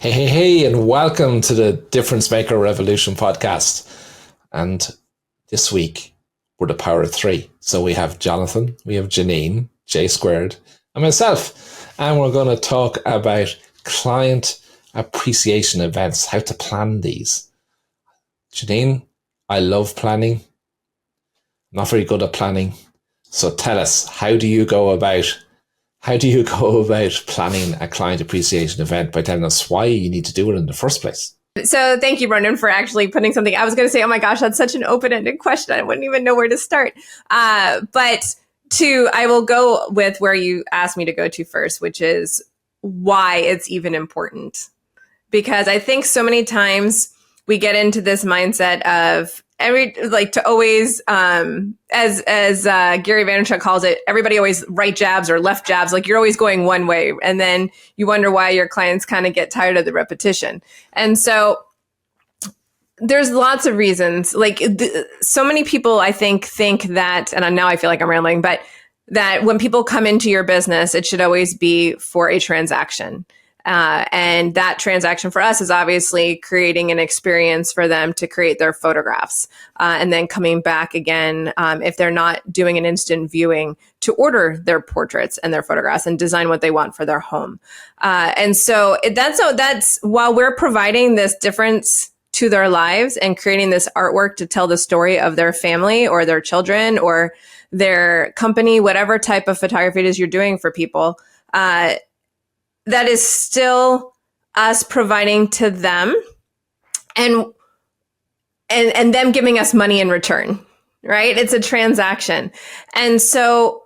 Hey, and welcome to the Difference Maker Revolution podcast. And this week, we're the power of three. So we have Jonathan, we have Jeanine, J squared, and myself. And we're going to talk about client appreciation events, how to plan these. Jeanine, I love planning. I'm not very good at planning. So tell us, how do you go about planning a client appreciation event by telling us why you need to do it in the first place? So thank you, Ronan, for actually putting something. I was going to say, oh my gosh, that's such an open-ended question. I wouldn't even know where to start. I will go with where you asked me to go to first, which is why it's even important. Because I think so many times we get into this mindset of as Gary Vaynerchuk calls it, everybody always right jabs or left jabs. Like you're always going one way, and then you wonder why your clients kind of get tired of the repetition. And so there's lots of reasons. So many people, I think that, and now I feel like I'm rambling, but that when people come into your business, it should always be for a transaction. And that transaction for us is obviously creating an experience for them to create their photographs, and then coming back again, if they're not doing an instant viewing, to order their portraits and their photographs and design what they want for their home. And so that's while we're providing this difference to their lives and creating this artwork to tell the story of their family or their children or their company, whatever type of photography it is you're doing for people, that is still us providing to them and them giving us money in return, right? It's a transaction. And so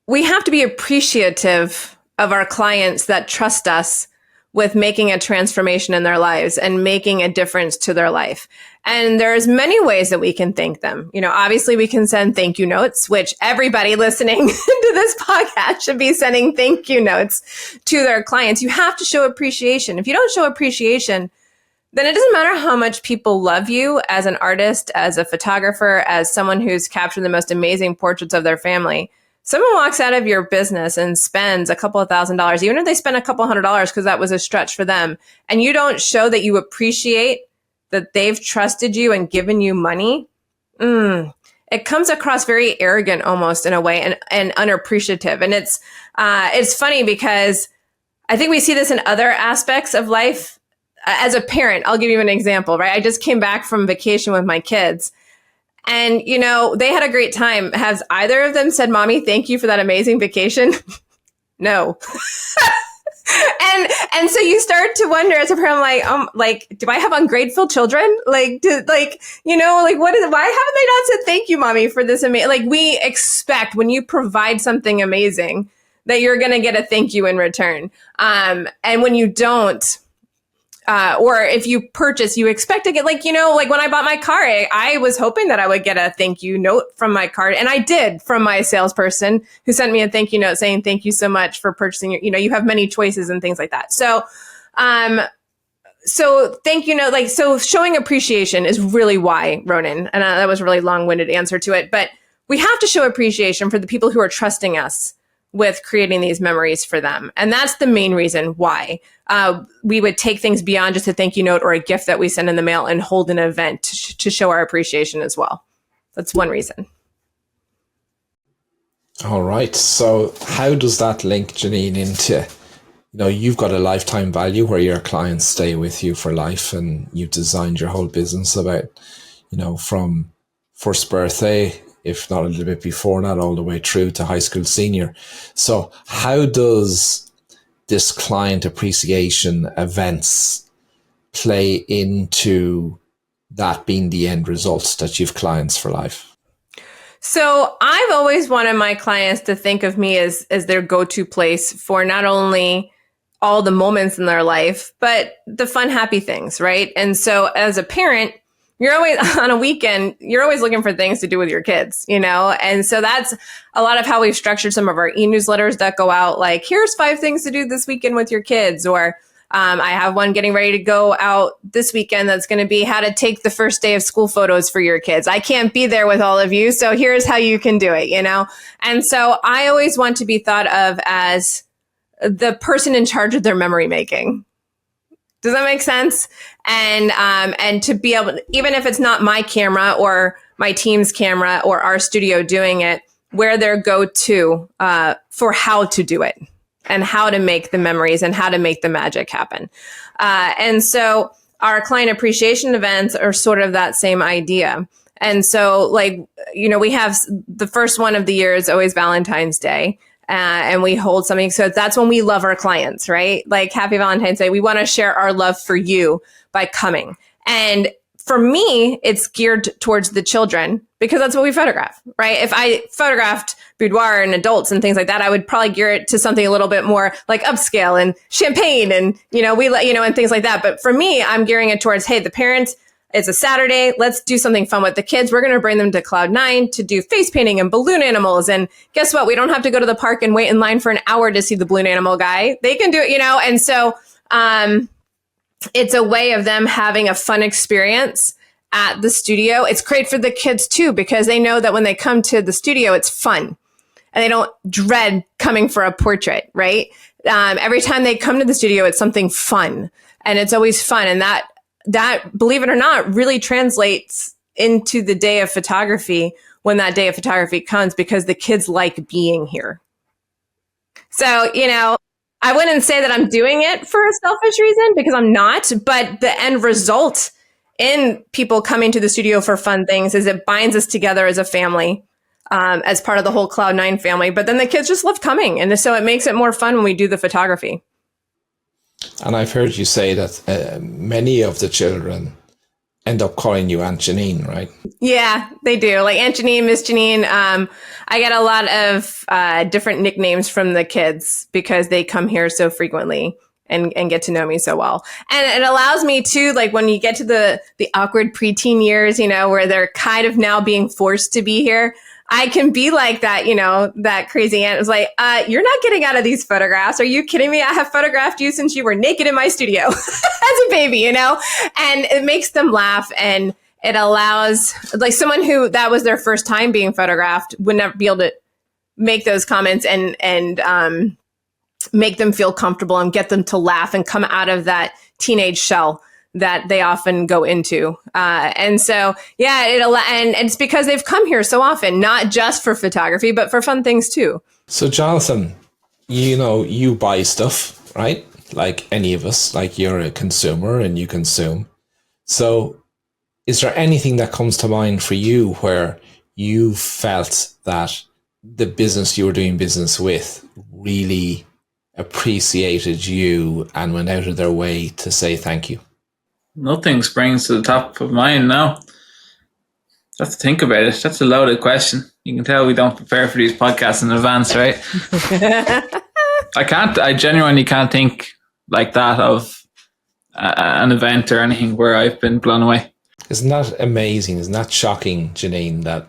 we have to be appreciative of our clients that trust us with making a transformation in their lives and making a difference to their life. And there's many ways that we can thank them. Obviously we can send thank you notes, which everybody listening to this podcast should be sending thank you notes to their clients. You have to show appreciation. If you don't show appreciation, then it doesn't matter how much people love you as an artist, as a photographer, as someone who's captured the most amazing portraits of their family. Someone walks out of your business and spends a couple of $1,000s, even if they spend a couple $100 because that was a stretch for them, and you don't show that you appreciate that they've trusted you and given you money, it comes across very arrogant almost in a way and unappreciative. And it's funny because I think we see this in other aspects of life. As a parent, I'll give you an example, right? I just came back from vacation with my kids. And, they had a great time. Has either of them said, Mommy, thank you for that amazing vacation? No. And so you start to wonder as a parent, do I have ungrateful children? Why haven't they not said thank you, Mommy, for this amazing, we expect when you provide something amazing that you're going to get a thank you in return. And when you don't, or if you purchase, you expect to get when I bought my car, I was hoping that I would get a thank you note from my car. And I did, from my salesperson who sent me a thank you note saying, thank you so much for purchasing you have many choices and things like that. So, so thank you note, so showing appreciation is really why, Ronan, and that was a really long-winded answer to it, but we have to show appreciation for the people who are trusting us with creating these memories for them. And that's the main reason why we would take things beyond just a thank you note or a gift that we send in the mail and hold an event to show our appreciation as well. That's one reason. All right. So how does that link, Jeanine, into, you've got a lifetime value where your clients stay with you for life, and you've designed your whole business about, from first birthday, if not a little bit before that, all the way through to high school senior. So how does this client appreciation events play into that being the end result, that you've clients for life? So I've always wanted my clients to think of me as their go-to place for not only all the moments in their life, but the fun, happy things, right? And so as a parent, you're always on a weekend, you're always looking for things to do with your kids, And so that's a lot of how we've structured some of our e-newsletters that go out, like, here's 5 things to do this weekend with your kids. Or I have one getting ready to go out this weekend that's going to be how to take the first day of school photos for your kids. I can't be there with all of you, so here's how you can do it, And so I always want to be thought of as the person in charge of their memory making. Does that make sense? And to be able, even if it's not my camera or my team's camera or our studio doing it, where their go-to for how to do it and how to make the memories and how to make the magic happen. And so our client appreciation events are sort of that same idea. And so, like, you know, we have the first one of the year is always Valentine's Day. And we hold something. So that's when we love our clients, right? Like, happy Valentine's Day. We want to share our love for you by coming. And for me, it's geared towards the children because that's what we photograph, right? If I photographed boudoir and adults and things like that, I would probably gear it to something a little bit more like upscale and champagne and, you know, and things like that. But for me, I'm gearing it towards, hey, the parents, it's a Saturday. Let's do something fun with the kids. We're going to bring them to Cloud9 to do face painting and balloon animals. And guess what? We don't have to go to the park and wait in line for an hour to see the balloon animal guy. They can do it, you know? And so it's a way of them having a fun experience at the studio. It's great for the kids too, because they know that when they come to the studio, it's fun and they don't dread coming for a portrait, right? Every time they come to the studio, it's something fun and it's always fun. And that, believe it or not, really translates into the day of photography when that day of photography comes, because the kids like being here. So, you know, I wouldn't say that I'm doing it for a selfish reason, because I'm not, but the end result in people coming to the studio for fun things is it binds us together as a family, as part of the whole Cloud9 family. But then the kids just love coming. And so it makes it more fun when we do the photography. And I've heard you say that many of the children end up calling you Aunt Jeanine, right? Yeah, they do. Like Aunt Jeanine, Miss Jeanine. I get a lot of different nicknames from the kids because they come here so frequently and get to know me so well. And it allows me to, like, when you get to the awkward preteen years, you know, where they're kind of now being forced to be here, I can be like that, you know, that crazy aunt is like, you're not getting out of these photographs. Are you kidding me? I have photographed you since you were naked in my studio as a baby, you know, and it makes them laugh. And it allows, like, someone who that was their first time being photographed would never be able to make those comments and make them feel comfortable and get them to laugh and come out of that teenage shell that they often go into. And so, yeah, and it's because they've come here so often, not just for photography, but for fun things too. So Jonathan, you know, you buy stuff, right? Like any of us, like you're a consumer and you consume. So is there anything that comes to mind for you where you felt that the business you were doing business with really appreciated you and went out of their way to say thank you? Nothing springs to the top of mind now. Just to think about it. That's a loaded question. You can tell we don't prepare for these podcasts in advance, right? I genuinely can't think like that of an event or anything where I've been blown away. Isn't that amazing? Isn't that shocking, Jeanine, that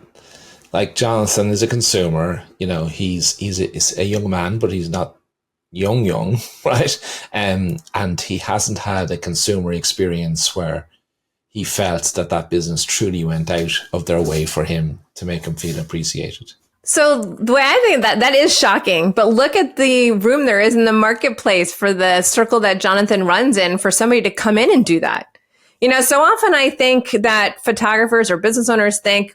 like Jonathan is a consumer, you know, he's a young man, but he's not young, right? And he hasn't had a consumer experience where he felt that business truly went out of their way for him to make him feel appreciated. So the way I think that is shocking, but look at the room there is in the marketplace for the circle that Jonathan runs in for somebody to come in and do that. You know, so often I think that photographers or business owners think,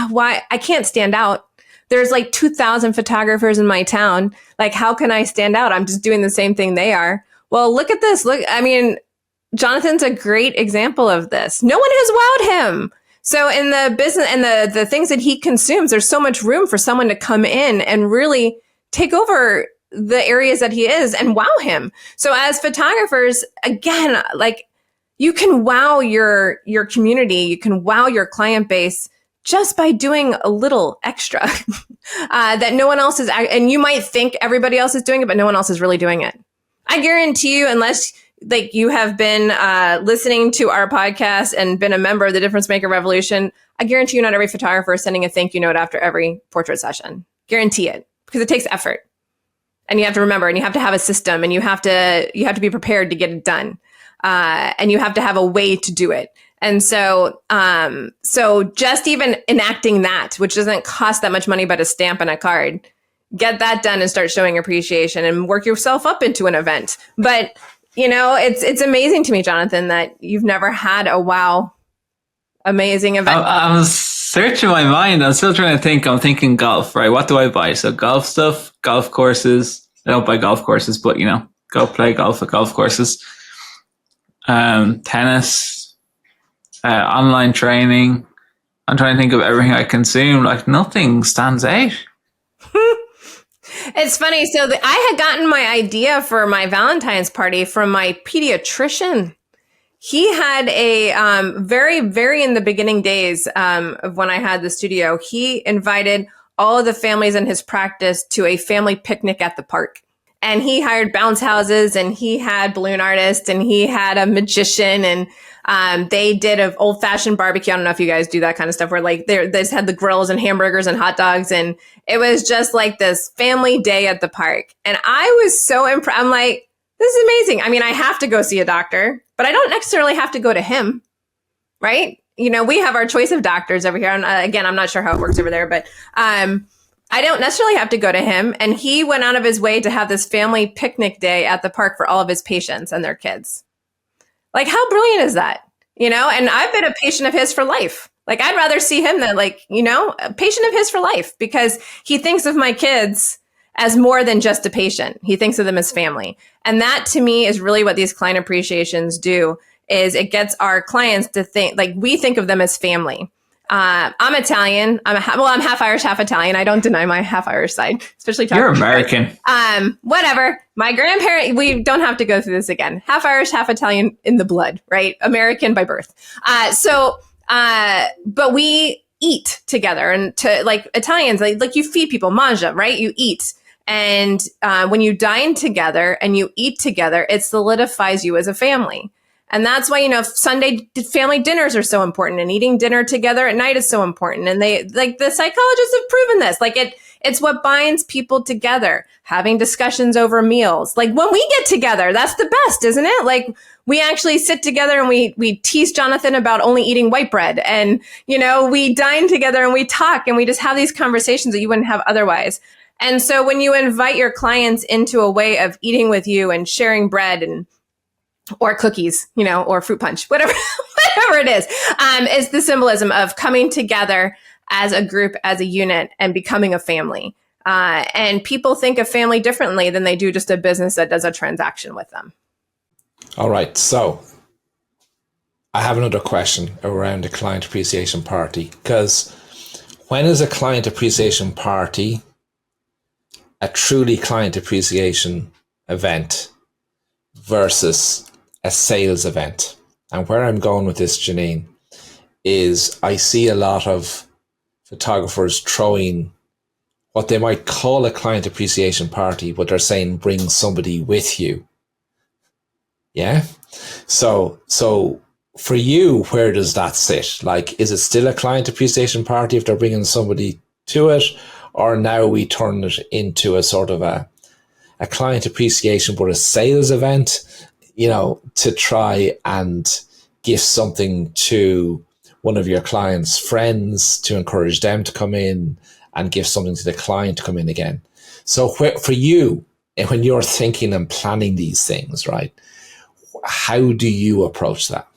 why I can't stand out. There's like 2,000 photographers in my town. Like, how can I stand out? I'm just doing the same thing they are. Well, look at this. Look, I mean, Jonathan's a great example of this. No one has wowed him. So in the business and the things that he consumes, there's so much room for someone to come in and really take over the areas that he is and wow him. So as photographers, again, like, you can wow your community, you can wow your client base just by doing a little extra that no one else is. And you might think everybody else is doing it, but no one else is really doing it. I guarantee you, unless like you have been listening to our podcast and been a member of the Difference Maker Revolution, I guarantee you not every photographer is sending a thank you note after every portrait session. Guarantee it, because it takes effort. And you have to remember, and you have to have a system, and you have to be prepared to get it done. And you have to have a way to do it. And so just even enacting that, which doesn't cost that much money but a stamp and a card, get that done and start showing appreciation and work yourself up into an event. But you know, it's amazing to me, Jonathan, that you've never had a wow, amazing event. I'm searching my mind. I'm still trying to think. I'm thinking golf, right? What do I buy? So golf stuff, golf courses. I don't buy golf courses, but go play golf at golf courses. Tennis, online training. I'm trying to think of everything I consume. Like nothing stands out. It's funny. So I had gotten my idea for my Valentine's party from my pediatrician. He had a very, very in the beginning days of when I had the studio, he invited all of the families in his practice to a family picnic at the park. And he hired bounce houses, and he had balloon artists, and he had a magician, and they did an old fashioned barbecue. I don't know if you guys do that kind of stuff where like they just had the grills and hamburgers and hot dogs. And it was just like this family day at the park. And I was so impressed. I'm like, this is amazing. I mean, I have to go see a doctor, but I don't necessarily have to go to him, right? You know, we have our choice of doctors over here. And again, I'm not sure how it works over there, but I don't necessarily have to go to him. And he went out of his way to have this family picnic day at the park for all of his patients and their kids. Like, how brilliant is that? You know, and I've been a patient of his for life. Like, I'd rather see him than like, you know, a patient of his for life, because he thinks of my kids as more than just a patient. He thinks of them as family. And that to me is really what these client appreciations do, is it gets our clients to think, like, we think of them as family. I'm Italian. I'm half Irish, half Italian. I don't deny my half Irish side, especially talking. You're American. Whatever. My grandparent, we don't have to go through this again. Half Irish, half Italian in the blood, right? American by birth. But we eat together, and to like Italians, like you feed people, mangia, right? You eat. And when you dine together and you eat together, it solidifies you as a family. And that's why, you know, Sunday family dinners are so important, and eating dinner together at night is so important. And they, like, the psychologists have proven this. Like, it's what binds people together, having discussions over meals. Like, when we get together, that's the best, isn't it? Like, we actually sit together and we tease Jonathan about only eating white bread. And, you know, we dine together and we talk and we just have these conversations that you wouldn't have otherwise. And so when you invite your clients into a way of eating with you and sharing bread or cookies, you know, or fruit punch, whatever it is the symbolism of coming together as a group, as a unit, and becoming a family. And people think of family differently than they do just a business that does a transaction with them. All right. So I have another question around the client appreciation party, because when is a client appreciation party a truly client appreciation event versus a sales event? And where I'm going with this, Jeanine, is I see a lot of photographers throwing what they might call a client appreciation party, but they're saying bring somebody with you. Yeah. So for you, where does that sit? Like, is it still a client appreciation party if they're bringing somebody to it, or now we turn it into a sort of a client appreciation but a sales event, you know, to try and give something to one of your clients' friends to encourage them to come in, and give something to the client to come in again. So for you, when you're thinking and planning these things, right, how do you approach that?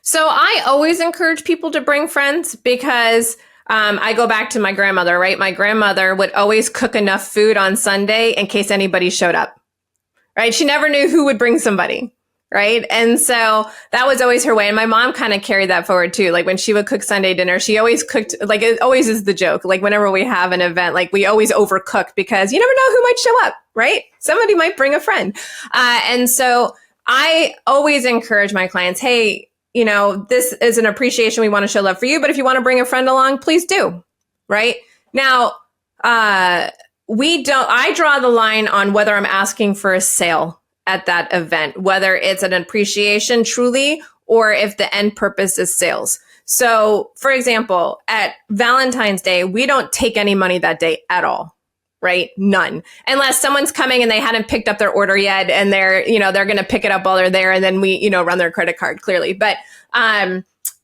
So I always encourage people to bring friends, because I go back to my grandmother, right? My grandmother would always cook enough food on Sunday in case anybody showed up, right? She never knew who would bring somebody, right? And so that was always her way. And my mom kind of carried that forward too. Like, when she would cook Sunday dinner, she always cooked, like, it always is the joke. Like, whenever we have an event, like, we always overcook, because you never know who might show up, right? Somebody might bring a friend. And so I always encourage my clients, hey, you know, this is an appreciation. We want to show love for you, but if you want to bring a friend along, please do. Right now, I draw the line on whether I'm asking for a sale at that event, whether it's an appreciation truly, or if the end purpose is sales. So, for example, at Valentine's Day, we don't take any money that day at all. Right? None. Unless someone's coming and they hadn't picked up their order yet, and they're going to pick it up while they're there, and then we, run their credit card clearly. But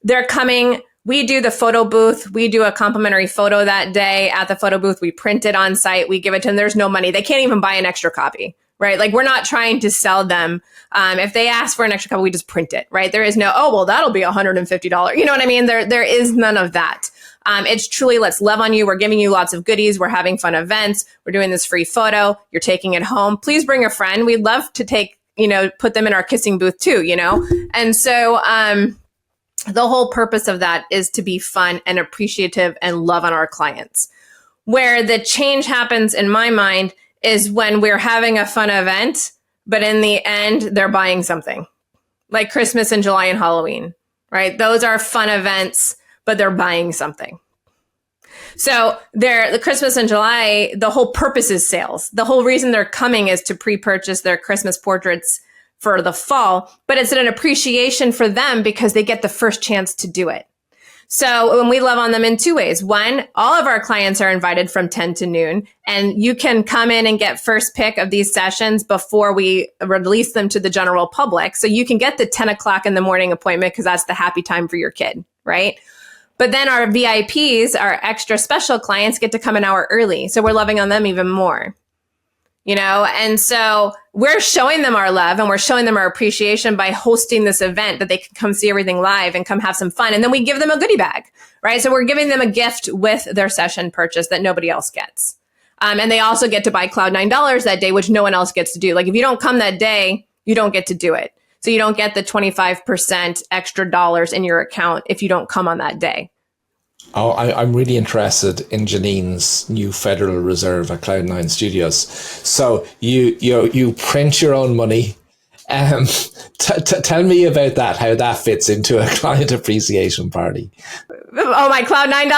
they're coming. We do the photo booth. We do a complimentary photo that day at the photo booth. We print it on site. We give it to them. There's no money. They can't even buy an extra copy. right? Like we're not trying to sell them. If they ask for an extra couple, we just print it, right? There is no, oh, well, that'll be $150. You know what I mean? There is none of that. It's truly, let's love on you. We're giving you lots of goodies. We're having fun events. We're doing this free photo. You're taking it home. Please bring a friend. We'd love to put them in our kissing booth too, And so, the whole purpose of that is to be fun and appreciative and love on our clients. Where the change happens in my mind is when we're having a fun event, but in the end, they're buying something like Christmas and July and Halloween, right? Those are fun events, but they're buying something. So the Christmas and July, the whole purpose is sales. The whole reason they're coming is to pre-purchase their Christmas portraits for the fall, but it's an appreciation for them because they get the first chance to do it. So when we love on them in two ways. One, all of our clients are invited from 10 to noon, and you can come in and get first pick of these sessions before we release them to the general public. So you can get the 10 o'clock in the morning appointment because that's the happy time for your kid, right? But then our VIPs, our extra special clients, get to come an hour early. So we're loving on them even more. And so we're showing them our love and we're showing them our appreciation by hosting this event that they can come see everything live and come have some fun. And then we give them a goodie bag, right? So we're giving them a gift with their session purchase that nobody else gets. And they also get to buy Cloud9 that day, which no one else gets to do. Like if you don't come that day, you don't get to do it. So you don't get the 25% extra dollars in your account if you don't come on that day. Oh, I'm really interested in Jeanine's new Federal Reserve at Cloud9 Studios. So you print your own money. Tell me about that, how that fits into a client appreciation party. Oh, my Cloud9.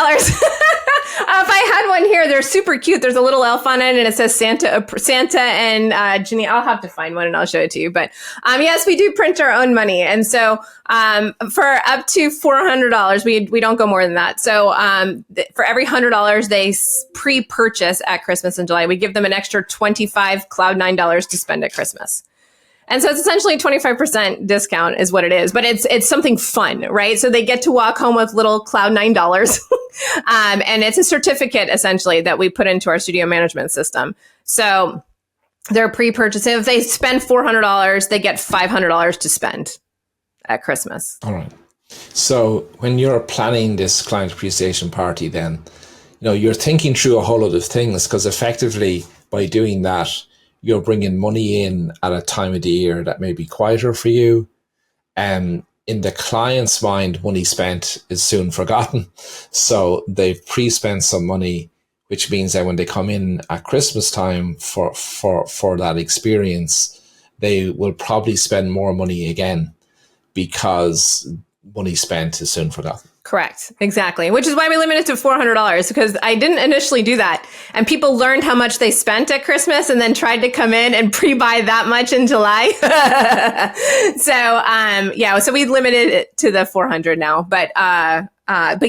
If I had one here, they're super cute. There's a little elf on it and it says Santa and Jeanine. I'll have to find one and I'll show it to you. But yes, we do print our own money. And so for up to $400, we don't go more than that. So for every $100 they pre-purchase at Christmas in July, we give them an extra $25 Cloud9 to spend at Christmas. And so it's essentially a 25% discount is what it is, but it's something fun, right? So they get to walk home with little Cloud9. And it's a certificate essentially that we put into our studio management system. So they're pre-purchasing. If they spend $400, they get $500 to spend at Christmas. All right. So when you're planning this client appreciation party, then, you're thinking through a whole lot of things because effectively by doing that, you're bringing money in at a time of the year that may be quieter for you. In the client's mind, money spent is soon forgotten. So they've pre-spent some money, which means that when they come in at Christmas time for that experience, they will probably spend more money again because money spent is soon forgotten. Correct. Exactly. Which is why we limit it to $400 because I didn't initially do that. And people learned how much they spent at Christmas and then tried to come in and pre-buy that much in July. So we limited it to the 400 now. But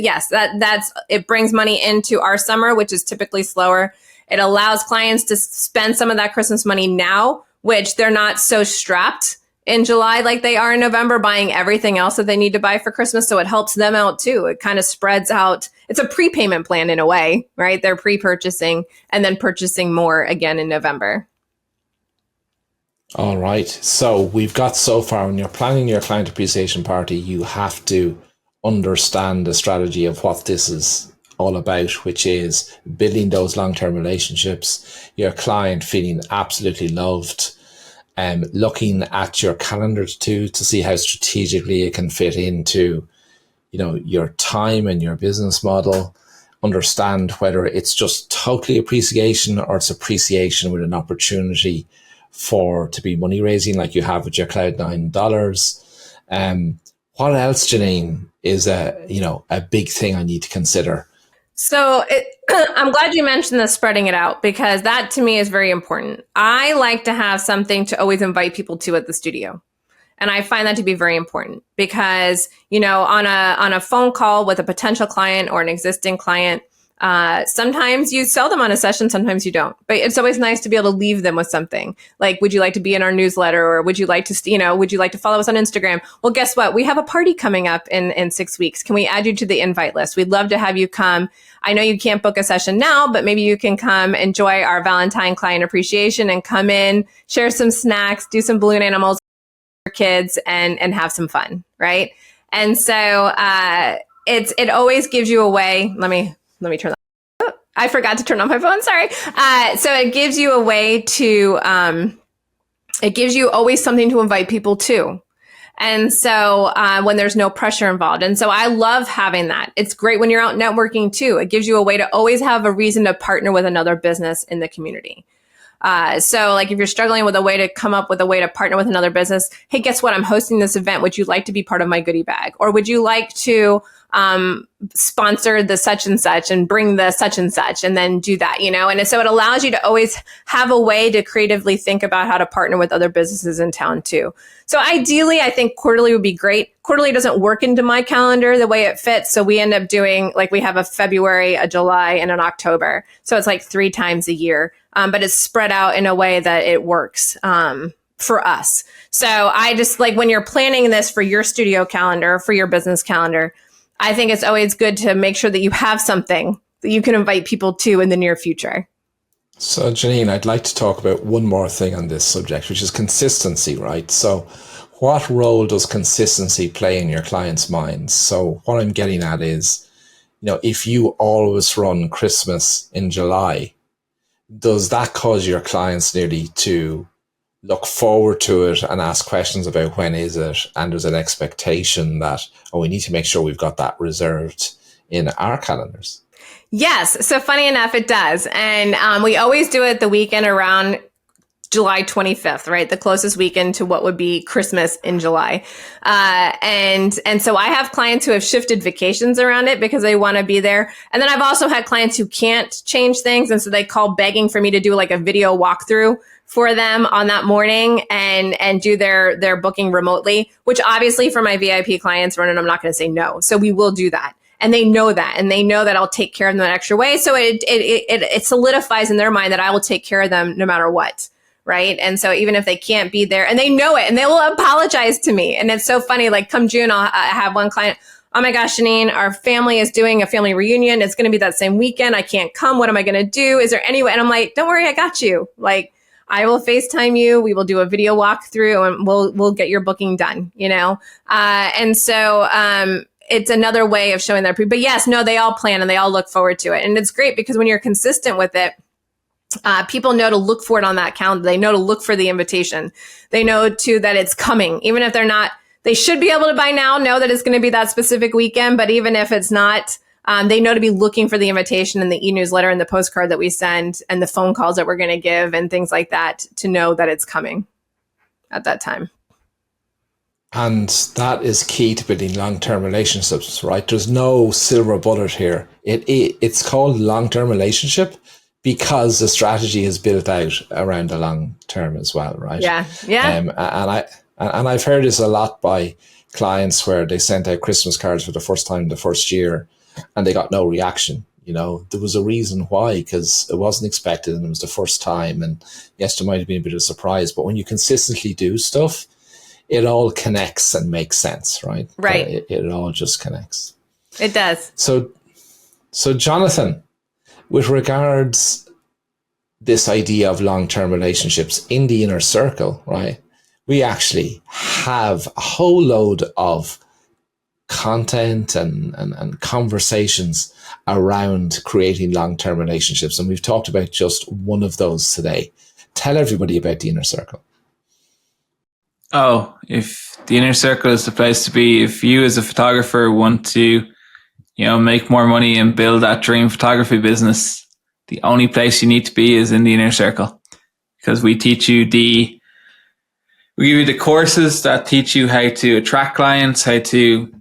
yes, that's it brings money into our summer, which is typically slower. It allows clients to spend some of that Christmas money now, which they're not so strapped in July like they are in November, buying everything else that they need to buy for Christmas. So it helps them out too. It kind of spreads out. It's a prepayment plan in a way, right? They're pre-purchasing and then purchasing more again in November. All right. So we've got so far, when you're planning your client appreciation party, you have to understand the strategy of what this is all about, which is building those long-term relationships, your client feeling absolutely loved, looking at your calendar too to see how strategically it can fit into, your time and your business model. Understand whether it's just totally appreciation or it's appreciation with an opportunity to be money raising, like you have with your Cloud9. What else, Jeanine, is a big thing I need to consider? So I'm glad you mentioned the spreading it out because that to me is very important. I like to have something to always invite people to at the studio. And I find that to be very important because, on a phone call with a potential client or an existing client, Sometimes you sell them on a session, sometimes you don't. But it's always nice to be able to leave them with something. Like, would you like to be in our newsletter, or would you like to, would you like to follow us on Instagram? Well, guess what? We have a party coming up in 6 weeks. Can we add you to the invite list? We'd love to have you come. I know you can't book a session now, but maybe you can come enjoy our Valentine client appreciation and come in, share some snacks, do some balloon animals for kids, and have some fun, right? And so it always gives you a way. Let me turn that. Oh, I forgot to turn on my phone. Sorry. So it gives you a way to, it gives you always something to invite people to. And so when there's no pressure involved. And so I love having that. It's great when you're out networking too. It gives you a way to always have a reason to partner with another business in the community. So like if you're struggling with a way to come up with a way to partner with another business, hey, guess what? I'm hosting this event. Would you like to be part of my goodie bag? Or would you like to sponsor the such and bring the such and then do that, And so it allows you to always have a way to creatively think about how to partner with other businesses in town too. So ideally, I think quarterly would be great. Quarterly doesn't work into my calendar the way it fits. So we end up doing, like, we have a February, a July, and an October. So it's like 3 times a year. But it's spread out in a way that it works for us. So I just, like, when you're planning this for your studio calendar, for your business calendar, I think it's always good to make sure that you have something that you can invite people to in the near future. So, Jeanine, I'd like to talk about one more thing on this subject, which is consistency, right? So what role does consistency play in your clients' minds? So what I'm getting at is, if you always run Christmas in July, does that cause your clients nearly to look forward to it and ask questions about when is it? And there's an expectation that, we need to make sure we've got that reserved in our calendars. Yes. So funny enough, it does. And we always do it the weekend around July 25th, right? The closest weekend to what would be Christmas in July. And so I have clients who have shifted vacations around it because they want to be there. And then I've also had clients who can't change things. And so they call begging for me to do like a video walkthrough for them on that morning and do their booking remotely, which obviously for my VIP clients, Ronan, I'm not going to say no. So we will do that. And they know that, and they know that I'll take care of them an extra way. So it solidifies in their mind that I will take care of them no matter what. Right. And so even if they can't be there, and they know it, and they will apologize to me. And it's so funny, like come June, I have one client, oh my gosh, Jeanine, our family is doing a family reunion. It's going to be that same weekend. I can't come. What am I going to do? Is there any way? And I'm like, don't worry, I got you. Like, I will FaceTime you. We will do a video walkthrough and we'll get your booking done, And so, it's another way of showing that. But yes, no, they all plan and they all look forward to it. And it's great because when you're consistent with it, people know to look for it on that calendar. They know to look for the invitation. They know too that it's coming, even if they're not. They should be able to by now know that it's going to be that specific weekend. But even if it's not, they know to be looking for the invitation and the e-newsletter and the postcard that we send and the phone calls that we're going to give and things like that to know that it's coming at that time. And that is key to building long-term relationships, right? There's no silver bullet here. It's called long-term relationship because the strategy is built out around the long term as well, right? Yeah. And I've heard this a lot by clients where they sent out Christmas cards for the first time the first year and they got no reaction. There was a reason why, because it wasn't expected and it was the first time. And yes, there might have been a bit of a surprise, but when you consistently do stuff, it all connects and makes sense, right? Right. It all just connects. It does. So Jonathan, with regards this idea of long-term relationships in the inner circle, right? We actually have a whole load of content and conversations around creating long-term relationships. And we've talked about just one of those today. Tell everybody about the inner circle. Oh, if the inner circle is the place to be, if you as a photographer want to, make more money and build that dream photography business, the only place you need to be is in the inner circle, because we give you the courses that teach you how to attract clients, how to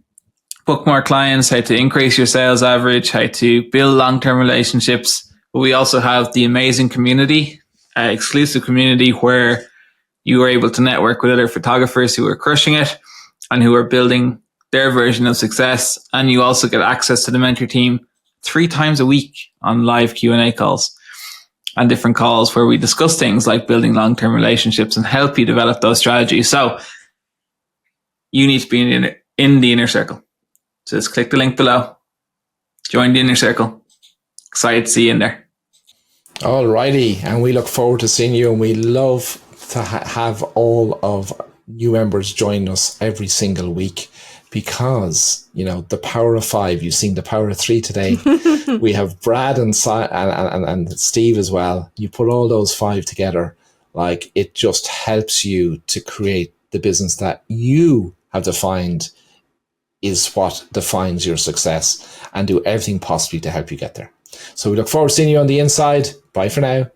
book more clients, how to increase your sales average, how to build long-term relationships. But we also have the amazing community, exclusive community where you are able to network with other photographers who are crushing it and who are building their version of success. And you also get access to the mentor team 3 times a week on live Q&A calls and different calls where we discuss things like building long-term relationships and help you develop those strategies. So you need to be in the inner circle. So just click the link below, join the inner circle. Excited to see you in there. Alrighty, and we look forward to seeing you, and we love to have all of new members join us every single week, because, you know, the power of 5, you've seen the power of 3 today. We have Brad and Steve as well. You put all those 5 together, like, it just helps you to create the business that you have defined is what defines your success, and do everything possibly to help you get there. So we look forward to seeing you on the inside. Bye for now.